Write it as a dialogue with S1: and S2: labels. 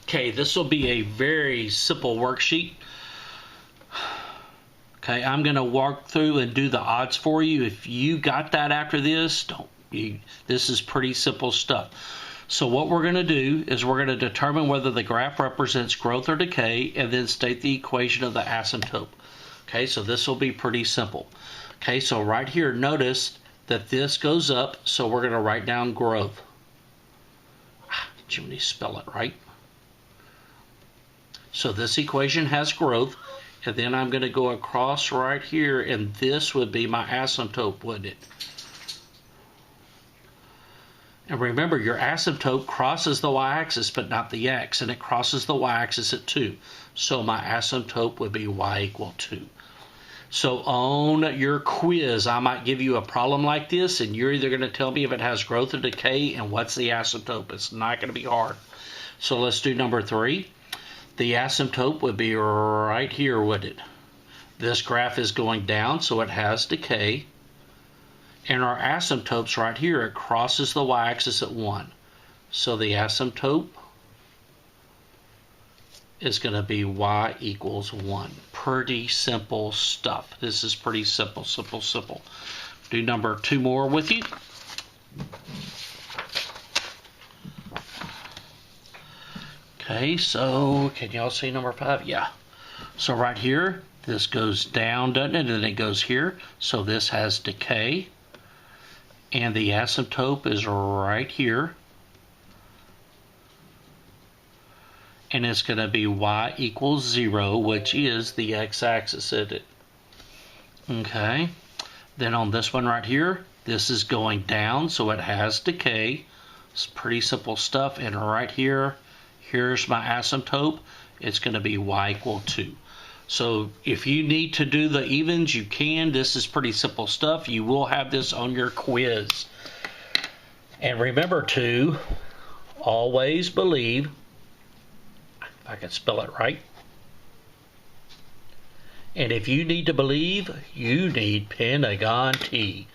S1: Okay, this will be a very simple worksheet. Okay, I'm going to walk through and do the odds for you. If you got that after this, this is pretty simple stuff. So what we're going to do is we're going to determine whether the graph represents growth or decay, and then state the equation of the asymptote. Okay, so this will be pretty simple. Okay, so right here, notice that this goes up, so we're going to write down growth. Jiminy, spell it right. So this equation has growth, and then I'm going to go across right here, and this would be my asymptote, wouldn't it? And remember, your asymptote crosses the y-axis, but not the x, and it crosses the y-axis at 2. So my asymptote would be y equal 2. So on your quiz, I might give you a problem like this, and you're either going to tell me if it has growth or decay, and what's the asymptote. It's not going to be hard. So let's do number 3. The asymptote would be right here, wouldn't it? This graph is going down, so it has decay. And our asymptote's right here. It crosses the y-axis at 1. So the asymptote is going to be y equals 1. Pretty simple stuff. This is pretty simple, simple. Do number 2 more with you. Okay, so can y'all see number 5? Yeah. So right here, this goes down, doesn't it? And it goes here. So this has decay. And the asymptote is right here. And it's going to be y equals 0, which is the x-axis, isn't it? Okay. Then on this one right here, this is going down, so it has decay. It's pretty simple stuff. And right here, here's my asymptote. It's going to be y equal 2. So if you need to do the evens, you can. This is pretty simple stuff. You will have this on your quiz. And remember to always believe, if I can spell it right. And if you need to believe, you need Pentagon T.